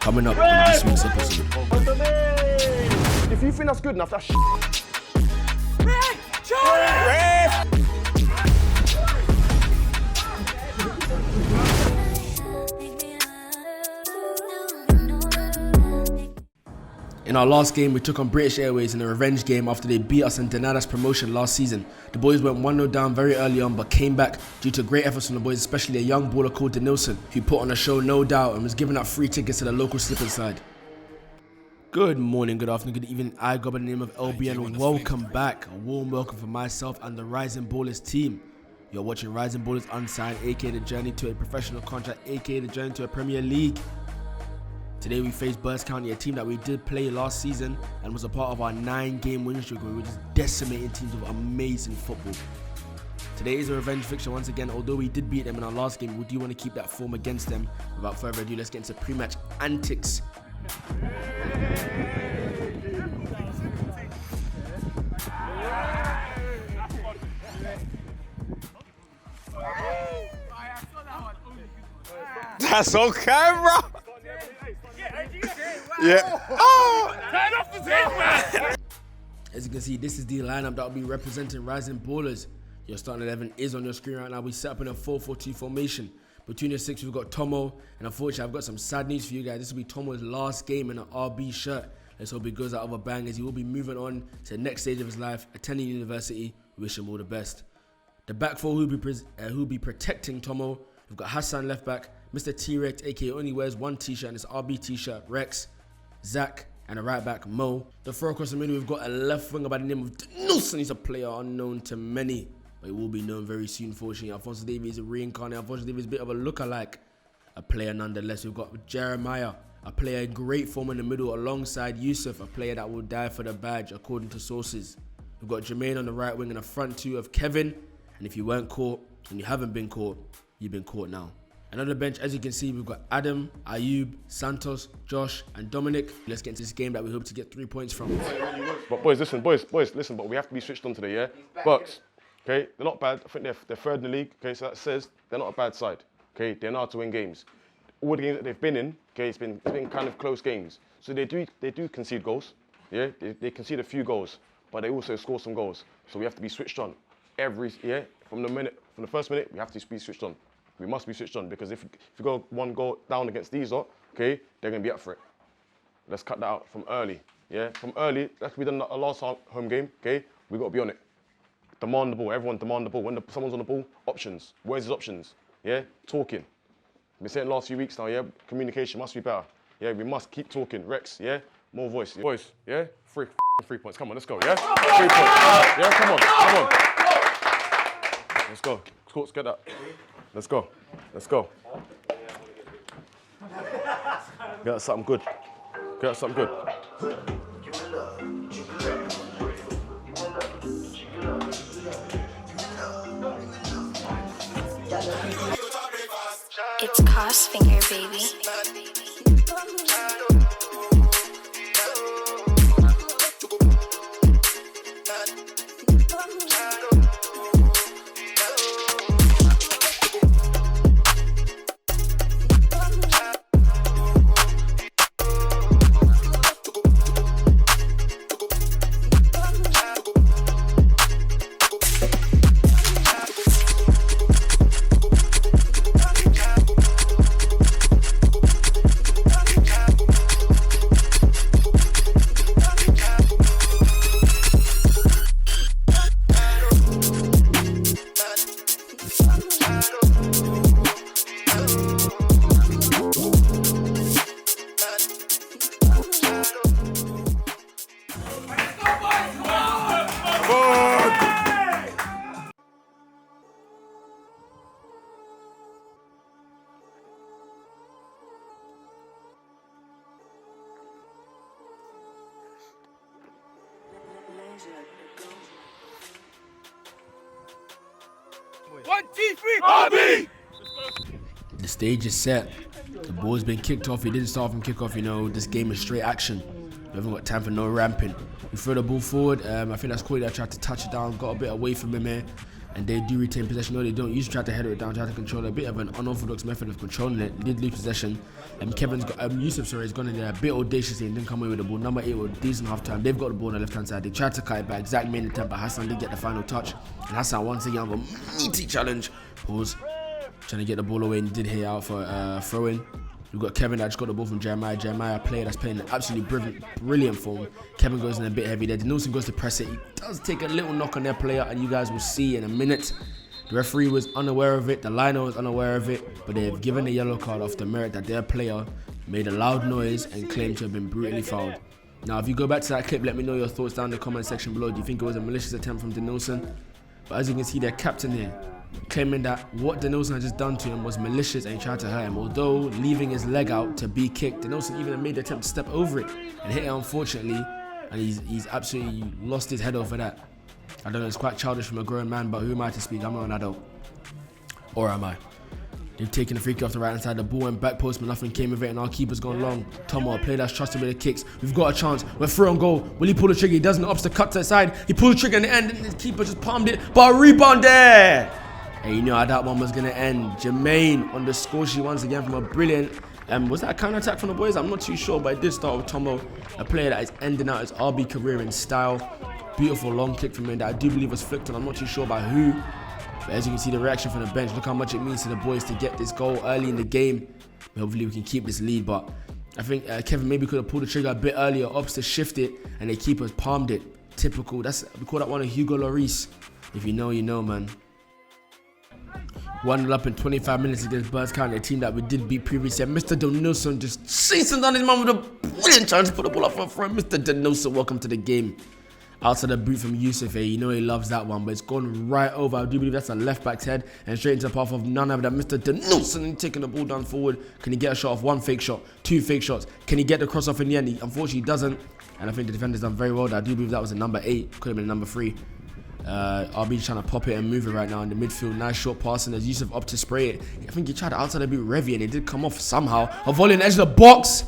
Coming up on this week's episode. If you think that's good enough, that's In our last game, we took on British Airways in a revenge game after they beat us and denied us promotion last season. The boys went 1-0 down very early on, but came back due to great efforts from the boys, especially a young baller called Denilson, who put on a show no doubt and was giving out free tickets to the local slipper side. Good morning, good afternoon, good evening. I go by the name of LB and welcome back. A warm welcome for myself and the Rising Ballers team. You're watching Rising Ballers Unsigned, aka the journey to a professional contract, aka the journey to a Premier League. Today we face Berks County, a team that we did play last season and was a part of our 9-game winning streak where we were just decimating teams with amazing football. Today is a revenge fixture once again. Although we did beat them in our last game, we do want to keep that form against them. Without further ado, let's get into pre-match antics. That's on camera. Yeah. Oh! Turn off the tape, man. As you can see, this is the lineup that will be representing Rising Ballers. Your starting 11 is on your screen right now. We set up in a 4-4-2 formation. Between the six, we've got Tomo, and unfortunately, I've got some sad news for you guys. This will be Tomo's last game in an RB shirt. Let's hope he goes out of a bang, as he will be moving on to the next stage of his life, attending university. We wish him all the best. The back four who'll be protecting Tomo. We've got Hassan left back, Mr. T-Rex, aka only wears one t-shirt and it's RB t-shirt, Rex, Zach, and a right back, Mo. The throw across the middle, we've got a left winger by the name of Denilson. He's a player unknown to many, but he will be known very soon, fortunately. Alphonso Davies is a reincarnate. Alphonso Davies is a bit of a lookalike, a player nonetheless. We've got Jeremiah, a player in great form in the middle, alongside Yusuf, a player that will die for the badge, according to sources. We've got Jermaine on the right wing and a front two of Kevin. And if you weren't caught, and you haven't been caught, you've been caught now. Another bench, as you can see, we've got Adam, Ayub, Santos, Josh, and Dominic. Let's get into this game that we hope to get 3 points from. But boys, listen, but we have to be switched on today, yeah? Bucks, okay, they're not bad. I think they're third in the league, okay, so that says they're not a bad side, okay? They know how to win games. All the games that they've been in, okay, it's been kind of close games. So they do concede goals, yeah? They concede a few goals, but they also score some goals. So we have to be switched on from the first minute, we have to be switched on. We must be switched on, because if you go one goal down against these lot, okay, they're going to be up for it. Let's cut that out from early, yeah? From early, like we done our last home game, okay? We got to be on it. Demand the ball, everyone demand the ball. When someone's on the ball, options. Where's his options? Yeah, talking. We've been saying the last few weeks now, yeah? Communication must be better. Yeah, we must keep talking. Rex, yeah? More voice. Boys, yeah? 3 points, come on, let's go, yeah? 3 points, yeah, come on. Let's go, let's get that. Let's go. Get us something good. It's Cost Finger, baby. One, two, three, RB! The stage is set. The ball's been kicked off. He didn't start from kickoff, you know. This game is straight action. We haven't got time for no ramping. We throw the ball forward. I think that's Corey that tried to touch it down. Got a bit away from him here. and they do retain possession. No, they don't. Usually try to header it down, try to control it. A bit of an unorthodox method of controlling it. They did lose possession. Yusuf has gone in there a bit audaciously and didn't come away with the ball. Number 8 with decent half time. They've got the ball on the left hand side. They tried to cut it back. Exact main attempt, but Hassan did get the final touch. And Hassan once again got a meaty challenge. Pause. Trying to get the ball away and did hit out for throw in. We've got Kevin that just got the ball from Jeremiah. Jeremiah, a player that's playing an absolutely brilliant form. Kevin goes in a bit heavy there. Nelson goes to press it. He does take a little knock on their player, and you guys will see in a minute. The referee was unaware of it. The liner was unaware of it. But they've given a yellow card off the merit that their player made a loud noise and claimed to have been brutally fouled. Now, if you go back to that clip, let me know your thoughts down in the comment section below. Do you think it was a malicious attempt from Denilson? But as you can see, their captain here claiming that what Denilson had just done to him was malicious and he tried to hurt him. Although leaving his leg out to be kicked, Denilson even made the attempt to step over it and hit it, unfortunately, and he's absolutely lost his head over that. I don't know, it's quite childish from a grown man, but who am I to speak? I'm not an adult. Or am I? They've taken the free kick off the right hand side. The ball went back post, but nothing came of it, and our keeper's gone long. Tomo, a player that's trusted with the kicks. We've got a chance. We're through on goal. Will he pull the trigger? He doesn't. Opts to cut to the side. He pulled the trigger in the end, and the keeper just palmed it. But a rebound there! Hey, you know how that one was going to end. Jermaine on the score sheet once again from a brilliant... was that a counter-attack from the boys? I'm not too sure, but it did start with Tomo, a player that is ending out his RB career in style. Beautiful long kick from him that I do believe was flicked on. I'm not too sure by who. But as you can see, the reaction from the bench, look how much it means to the boys to get this goal early in the game. Hopefully we can keep this lead, but I think Kevin maybe could have pulled the trigger a bit earlier, opts to shift it, and the keepers palmed it. Typical. We call that one of Hugo Lloris. If you know, you know, man. 1-0 up in 25 minutes against Berks County, a team that we did beat previously. And Mr. Denilson just chasing down his man with a brilliant chance to put the ball up front. Mr. Denilson, welcome to the game. Outside the boot from Yusuf, you know he loves that one, but it's gone right over. I do believe that's a left back's head and straight into the path of none other than Mr. Denilson, taking the ball down forward. Can he get a shot off? 1 fake shot, 2 fake shots. Can he get the cross off in the end? He unfortunately doesn't, and I think the defender's done very well. I do believe that was a number 8, could have been a number 3. RB trying to pop it and move it right now in the midfield. Nice short pass, and as Yusuf up to spray it. I think he tried to outside the boot Revy, and it did come off somehow. A volley on the edge of the box.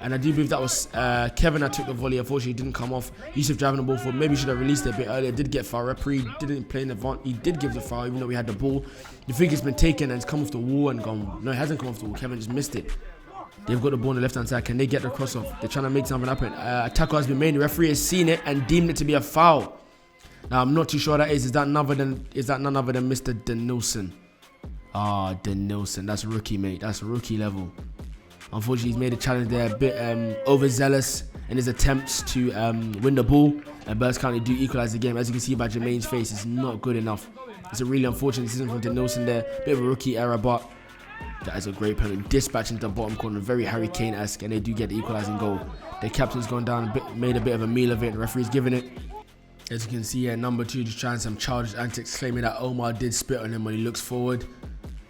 And I do believe that was Kevin that took the volley. Unfortunately, it didn't come off. Yusuf driving the ball forward. Maybe should have released it a bit earlier. Did get foul. Referee didn't play in the advance. He did give the foul, even though we had the ball. The free kick's been taken and it's come off the wall and gone. No, it hasn't come off the wall. Kevin just missed it. They've got the ball on the left-hand side. Can they get the cross off? They're trying to make something happen. A tackle has been made. The referee has seen it and deemed it to be a foul. Now, I'm not too sure what that is. Is that none other than Mr. Denilson? Ah, Denilson. That's rookie, mate. That's rookie level. Unfortunately, he's made a challenge there a bit overzealous in his attempts to win the ball. And Berks County do equalise the game. As you can see by Jermaine's face, it's not good enough. It's a really unfortunate decision from Denilson there. Bit of a rookie error, but that is a great penalty. Dispatch into the bottom corner, very Harry Kane-esque, and they do get the equalising goal. The captain's gone down, made a bit of a meal of it. The referee's giving it. As you can see here, number 2 just trying some childish antics, claiming that Omar did spit on him when he looks forward.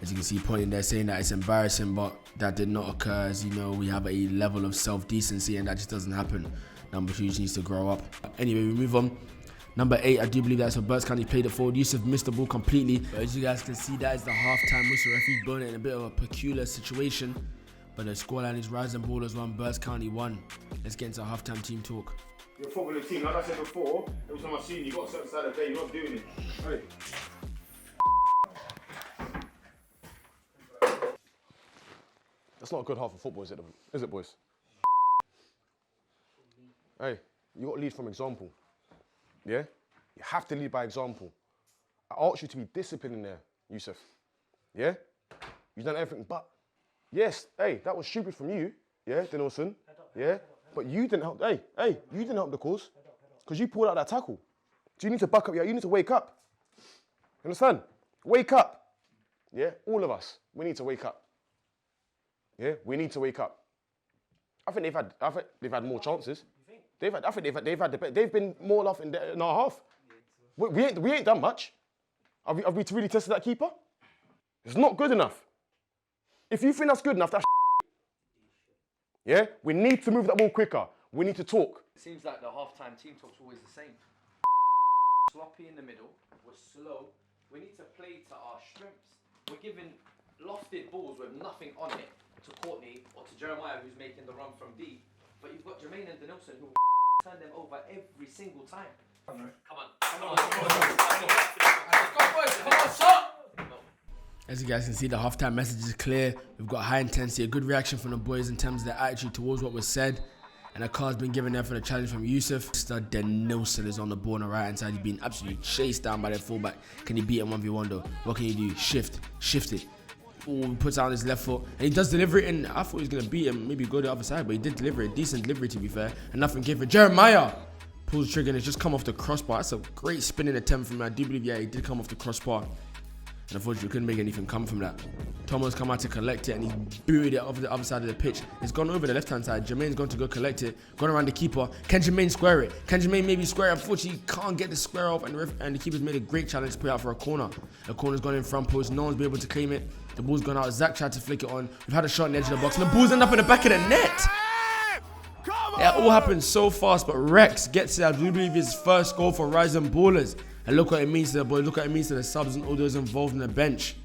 As you can see, pointing there, saying that it's embarrassing, but that did not occur. As you know, we have a level of self-decency, and that just doesn't happen. Number 2 just needs to grow up. Anyway, we move on. Number 8, I do believe that's for Berks County, played it forward. Yusuf missed the ball completely. But as you guys can see, that is the half-time whistle. Referee blowing it in a bit of a peculiar situation. But the scoreline is Rising Ballers 1, Berks County 1. Let's get into half-time team talk. You're a footballing team, like I said before, every time I've seen you, you've got a certain side of the day, you're not doing it. Hey. That's not a good half of football, is it, boys? Hey, you got to lead from example. Yeah? You have to lead by example. I asked you to be disciplined in there, Yusuf. Yeah? You've done everything but. Yes, hey, that was stupid from you. Yeah, Denilson. Yeah? But you didn't help. Hey, you didn't help the cause. Because you pulled out that tackle. So you need to buck up. You need to wake up. You understand? Wake up. Yeah? All of us. We need to wake up. Yeah? We need to wake up. I think they've had more chances. They've been more off in our half. We ain't done much. Have we really tested that keeper? It's not good enough. If you think that's good enough, that's yeah? We need to move that ball quicker. We need to talk. It seems like the half-time team talk's always the same. Sloppy in the middle, we're slow. We need to play to our strengths. We're giving lofted balls with nothing on it to Courtney or to Jeremiah, who's making the run from deep. But you've got Jermaine and Denilson who will turn them over every single time. As you guys can see, the halftime message is clear. We've got high intensity, a good reaction from the boys in terms of their attitude towards what was said. And a card's been given there for the challenge from Yusuf. Mr. Denilson is on the ball on the right hand side. He's been absolutely chased down by their fullback. Can he beat him 1v1 though? What can he do? Shift it. Ooh, he puts out his left foot. And he does deliver it, and I thought he was going to beat him, maybe go the other side, but he did deliver it. Decent delivery to be fair. And nothing came for Jeremiah. Pulls the trigger and it's just come off the crossbar. That's a great spinning attempt from him. I do believe, yeah, he did come off the crossbar. And unfortunately, couldn't make anything come from that. Tomo's come out to collect it and he's buried it off the other side of the pitch. It's gone over the left-hand side. Jermaine's gone to go collect it. Gone around the keeper. Can Jermaine square it? Can Jermaine maybe square it? Unfortunately, he can't get the square off and the keeper's made a great challenge to put out for a corner. The corner's gone in front post. No one's been able to claim it. The ball's gone out. Zach tried to flick it on. We've had a shot on the edge of the box and the ball's end up in the back of the net. It all happened so fast, but Rex gets it. I do believe his first goal for Rising Ballers. And look what it means to the boys. Look what it means to the subs and all those involved in the bench.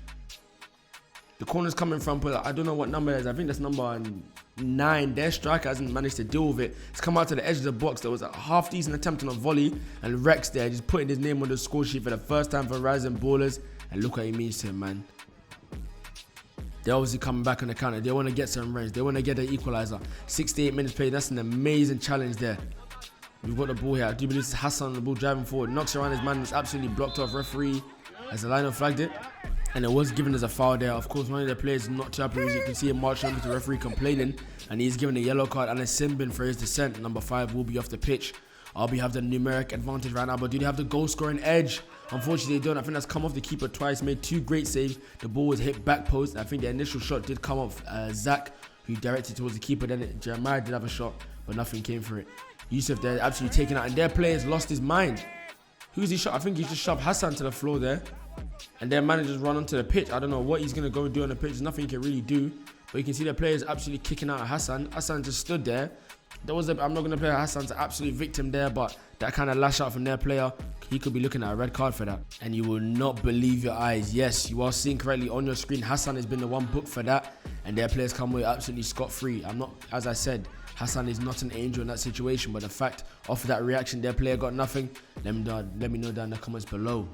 The corner's coming from, I don't know what number it is. I think that's number 9. Their striker hasn't managed to deal with it. It's come out to the edge of the box. There was a half-decent attempt on a volley. And Rex there just putting his name on the score sheet for the first time for Rising Ballers. And look what it means to him, man. They're obviously coming back on the counter. They want to get some range. They want to get the equalizer. 68 minutes played. That's an amazing challenge there. We've got the ball here. I do believe it's Hassan on the ball driving forward. Knocks around his man. It's absolutely blocked off. Referee as the line flagged it. And it was given as a foul there. Of course, one of the players not too happy. You can see him marching over to the referee complaining. And he's given a yellow card and a sin bin for his descent. Number 5 will be off the pitch. RB have the numeric advantage right now. But do they have the goal scoring edge? Unfortunately, they don't. I think that's come off the keeper twice. Made 2 great saves. The ball was hit back post. I think the initial shot did come off Zach, who directed towards the keeper. Then Jeremiah did have a shot, but nothing came for it. Yusuf there absolutely taken out. And their players lost his mind. Who's he shot? I think he just shoved Hassan to the floor there. And their managers run onto the pitch. I don't know what he's going to go and do on the pitch. There's nothing he can really do. But you can see the players absolutely kicking out of Hassan. Hassan just stood there. I'm not going to play Hassan's an absolute victim there, but that kind of lash out from their player, he could be looking at a red card for that. And you will not believe your eyes. Yes, you are seeing correctly on your screen. Hassan has been the one booked for that. And their players come away absolutely scot-free. As I said, Hassan is not an angel in that situation. But the fact of that reaction, their player got nothing. Let me know down in the comments below.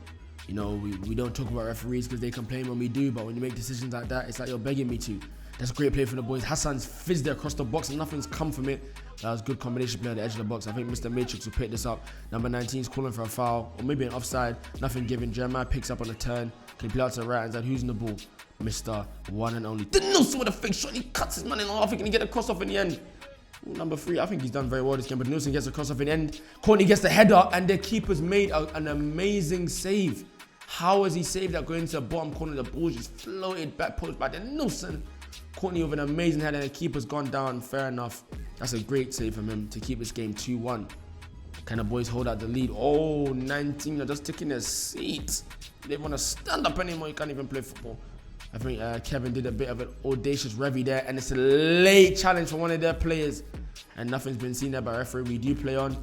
You know, we don't talk about referees because they complain when we do, but when you make decisions like that, it's like you're begging me to. That's a great play from the boys. Hassan's fizzed there across the box and nothing's come from it. That was a good combination play on the edge of the box. I think Mr. Matrix will pick this up. Number 19 is calling for a foul or maybe an offside. Nothing given. Jeremiah picks up on the turn. Can he play out to the right hand side? Who's in the ball? Mr. One and Only. Denilson with a fake shot. He cuts his man in half. He can get a cross off in the end. Ooh, number 3, I think he's done very well this game, but Denilson gets a cross off in the end. Courtney gets the header and the keeper's made an amazing save. How has he saved that going into the bottom corner? The ball just floated back post by Denilson. Courtney with an amazing header and the keeper's gone down. Fair enough. That's a great save from him to keep this game 2-1. Can the boys hold out the lead? Oh, 19 are just taking their seats. They want to stand up anymore. You can't even play football. I think Kevin did a bit of an audacious revy there, and it's a late challenge for one of their players. And nothing's been seen there by referee. We do play on.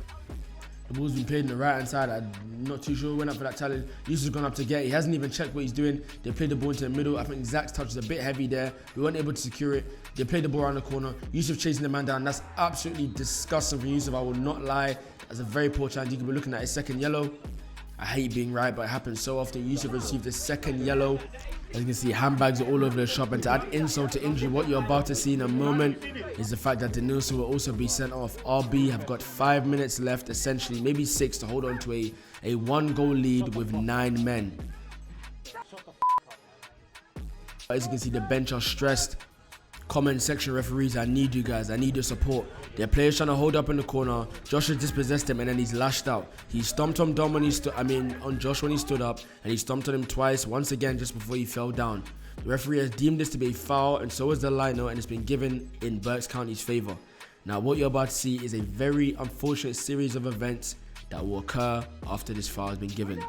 The ball's been played in the right hand side. I'm not too sure who went up for that challenge. Yusuf's gone up to get it. He hasn't even checked what he's doing. They played the ball into the middle. I think Zach's touch is a bit heavy there. We weren't able to secure it. They played the ball around the corner. Yusuf chasing the man down. That's absolutely disgusting from Yusuf. I will not lie. That's a very poor challenge. You could be looking at his second yellow. I hate being right, but it happens so often. Yusuf received the second yellow. As you can see, handbags are all over the shop. And to add insult to injury, what you're about to see in a moment is the fact that Denilson will also be sent off. RB have got 5 minutes left, essentially, maybe 6, to hold on to a 1-goal lead with 9 men. As you can see, the bench are stressed. Comment section referees, I need you guys. I need your support. Their players trying to hold up in the corner. Josh has dispossessed him and then he's lashed out. He stomped on Dom when he on Josh when he stood up, and he stomped on him twice, once again just before he fell down. The referee has deemed this to be a foul, and so has the lino, and it's been given in Berks County's favour. Now what you're about to see is a very unfortunate series of events that will occur after this foul has been given.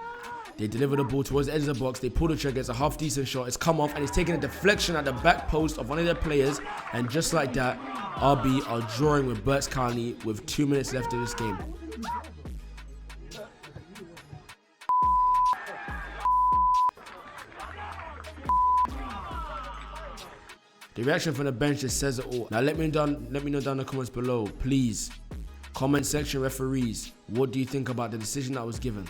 They deliver the ball towards the edge of the box. They pull the trigger. It's a half-decent shot. It's come off and it's taking a deflection at the back post of one of their players. And just like that, RB are drawing with Berks County with 2 minutes left of this game. The reaction from the bench just says it all. Now let me know down in the comments below, please. Comment section referees, what do you think about the decision that was given?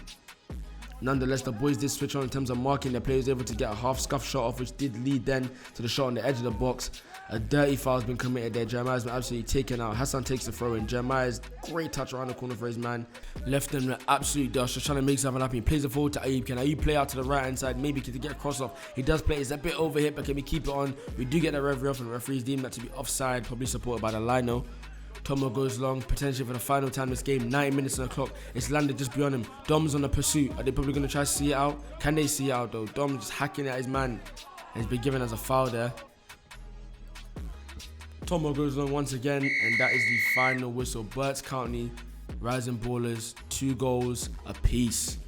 Nonetheless, the boys did switch on in terms of marking. The player was able to get a half scuff shot off, which did lead then to the shot on the edge of the box. A dirty foul has been committed there. Jeremiah's been absolutely taken out. Hassan takes the throw in. Jeremiah's great touch around the corner for his man. Left them with absolute dust, just trying to make something happen. He plays it forward to Ayoub. Can Ayoub play out to the right hand side? Maybe to get a cross off. He does play. It's a bit overhit, but can we keep it on? We do get the referee off, and the referees deem that to be offside, probably supported by the lino. Tomo goes long, potentially for the final time this game, 90 minutes on the clock. It's landed just beyond him. Dom's on the pursuit. Are they probably going to try to see it out? Can they see it out though? Dom just hacking at his man. And he's been given as a foul there. Tomo goes long once again, and that is the final whistle. Berks County, Rising Ballers, 2 goals apiece.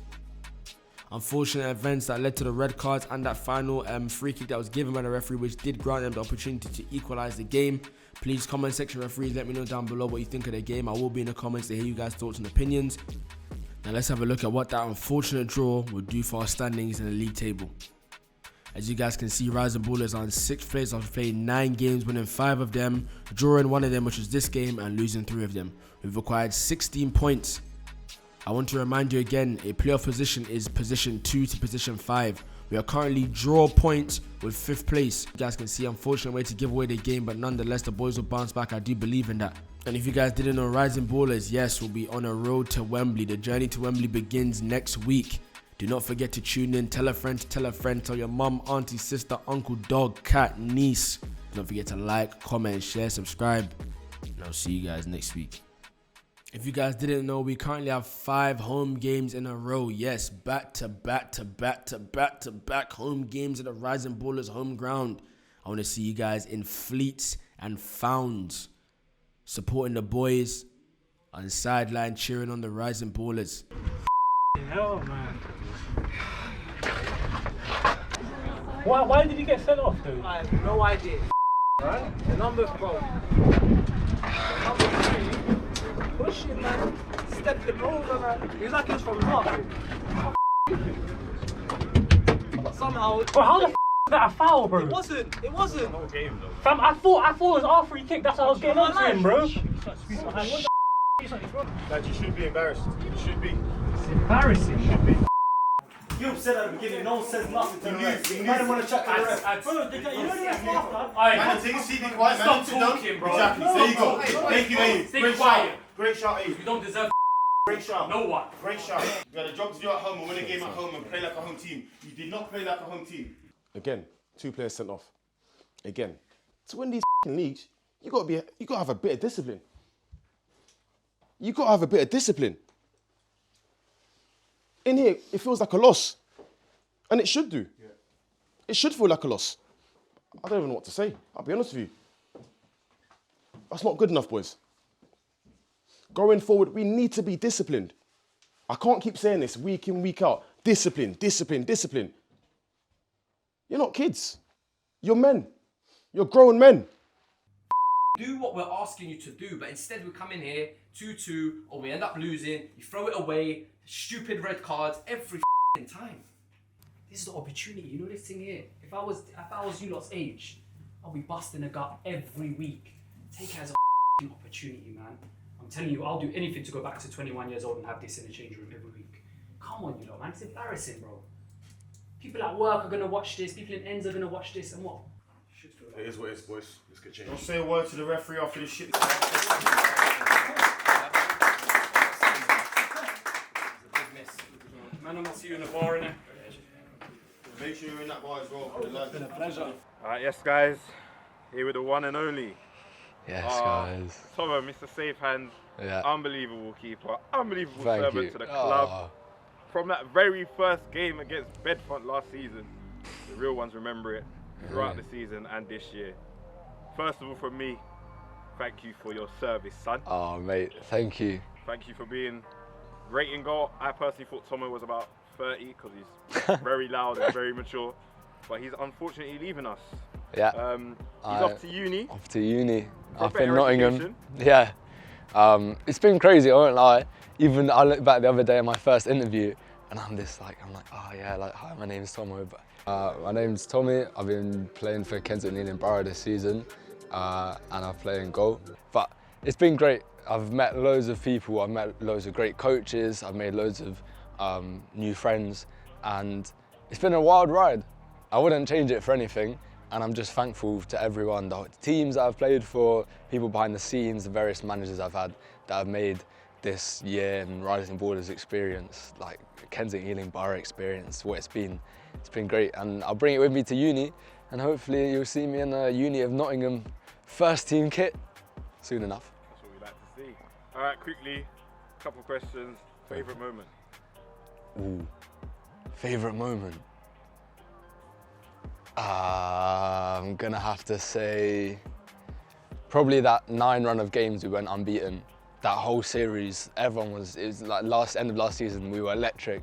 Unfortunate events that led to the red cards and that final free kick that was given by the referee, which did grant them the opportunity to equalize the game. Please, comment section referees, let me know down below what you think of the game. I will be in the comments to hear you guys' thoughts and opinions. Now let's have a look at what that unfortunate draw will do for our standings in the league table. As you guys can see, Rising Ballers are in 6th place after playing 9 games, winning 5 of them, drawing 1 of them, which was this game, and losing 3 of them. We've acquired 16 points. I want to remind you again, a playoff position is position 2 to position 5. We are currently draw points with 5th place. You guys can see, unfortunate way to give away the game, but nonetheless, the boys will bounce back. I do believe in that. And if you guys didn't know, Rising Ballers, yes, will be on a road to Wembley. The journey to Wembley begins next week. Do not forget to tune in. Tell a friend to tell a friend. Tell your mum, auntie, sister, uncle, dog, cat, niece. Don't forget to like, comment, share, subscribe. And I'll see you guys next week. If you guys didn't know, we currently have 5 home games in a row. Yes, back to back home games at the Rising Ballers home ground. I want to see you guys in fleets and founds, supporting the boys on the sideline, cheering on the Rising Ballers. Hell, man. Why did he get sent off, dude? I have no idea. Right? The number, bro. The number 3. Push it, man. Stepped him over, man. He was like he was from nothing. But somehow. Bro, how the is that a foul, bro? It wasn't. Fam, I thought it was our free kick. That's how I was getting on to him, bro. Like, you should be embarrassed. You should be. It's embarrassing. You should be. You said at the beginning, no one says nothing to the ref. You might want to chat to the ref. Bro, you know the ref after? Man, take a seat, be quiet, man. Stop talking, bro. Exactly. There you go. Thank you, Ayoub. Stay quiet. Great shout, Ayoub. You don't deserve Great shout. no one. Great shout. You had a job to do at home and win a game at home and play like a home team. You did not play like a home team. Again, 2 players sent off. Again. To win these leagues, you gotta have a bit of discipline. You gotta have a bit of discipline. In here, it feels like a loss. And it should do. Yeah. It should feel like a loss. I don't even know what to say. I'll be honest with you. That's not good enough, boys. Going forward, we need to be disciplined. I can't keep saying this week in, week out. Discipline, discipline, discipline. You're not kids. You're men. You're grown men. Do what we're asking you to do, but instead we come in here 2-2, or we end up losing. You throw it away. Stupid red cards every time. This is the opportunity. You know this thing here. If I was you lot's age, I'll be busting a gut every week. Take it as a opportunity, man. I'm telling you, I'll do anything to go back to 21 years old and have this in the change room every week. Come on, you lot, man. It's embarrassing, bro. People at work are gonna watch this. People in ends are gonna watch this, and what? It is what it is, boys. Let's get changed. Don't say a word to the referee after this shit. Man, I'm gonna see you in the bar, innit? Make sure you're in that bar as well. It's been a pleasure. Yes, guys. Here with the one and only. Yes, guys. Tomo, Mr. Safe Hand. Yeah. Unbelievable keeper. Unbelievable Thank servant you. to the club. From that very first game against Bedfont last season, the real ones remember it, throughout the season and this year. First of all, from me, thank you for your service, son. Oh, mate, thank you. Thank you for being great in goal. I personally thought Tomo was about 30 because he's very loud and very mature, but he's unfortunately leaving us. Yeah. He's off to uni. Off to uni. For a Up in better Nottingham. education. Yeah. It's been crazy, I won't lie. Even I looked back the other day at my first interview and I'm like, oh yeah, like, hi, my name's Tomo. My name's Tommy. I've been playing for Kensington Ealing Borough this season and I play in goal. But it's been great. I've met loads of people, I've met loads of great coaches, I've made loads of new friends, and it's been a wild ride. I wouldn't change it for anything, and I'm just thankful to everyone, the teams that I've played for, people behind the scenes, the various managers I've had that have made this year and Rising Ballers experience, like Kensington Ealing Borough experience, what it's been great. And I'll bring it with me to uni, and hopefully you'll see me in a Uni of Nottingham first team kit soon enough. That's what we like to see. All right, quickly, couple questions. Favourite moment? Ooh, favourite moment? I'm gonna have to say probably that 9 run of games we went unbeaten. That whole series, it was like end of last season, we were electric.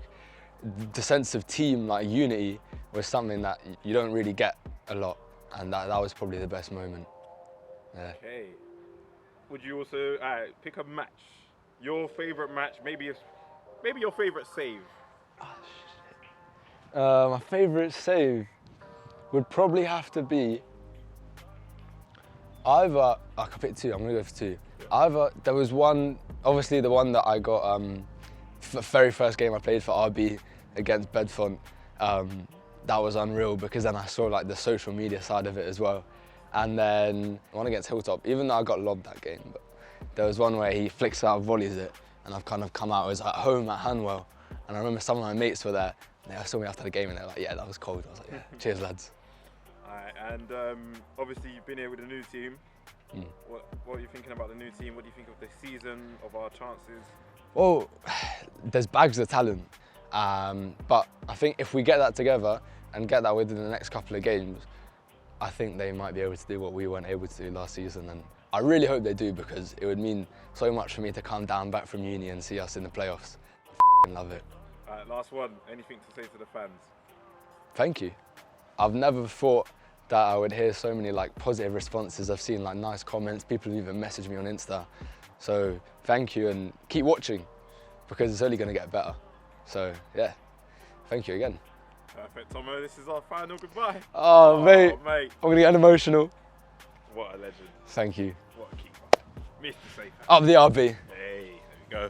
The sense of team, like unity, was something that you don't really get a lot, and that was probably the best moment. Yeah. Okay. Would you also pick a match? Your favourite match, maybe your favourite save? My favourite save would probably have to be either, I could pick 2, I'm gonna go for 2. Either, there was one, obviously the one that I got, very first game I played for RB against Bedfont, that was unreal because then I saw like the social media side of it as well. And then one against Hilltop, even though I got lobbed that game, but there was one where he flicks out, volleys it, and I've kind of come out, I was at home at Hanwell, and I remember some of my mates were there, and they saw me after the game and they were like, yeah, that was cold. I was like, yeah, cheers lads. Alright, and obviously you've been here with the new team. What are you thinking about the new team? What do you think of the season, of our chances? Well, there's bags of talent, but I think if we get that together and get that within the next couple of games, I think they might be able to do what we weren't able to do last season, and I really hope they do because it would mean so much for me to come down back from uni and see us in the playoffs. I love it. Alright, last one. Anything to say to the fans? Thank you. I've never thought that I would hear so many like positive responses. I've seen like nice comments, people have even messaged me on Insta. So thank you and keep watching because it's only going to get better. So yeah, thank you again. Perfect, Tomo. This is our final goodbye. Oh, mate. I'm going to get emotional. What a legend. Thank you. What a keeper. Mr. Safe. Up the RB. Hey, there we go.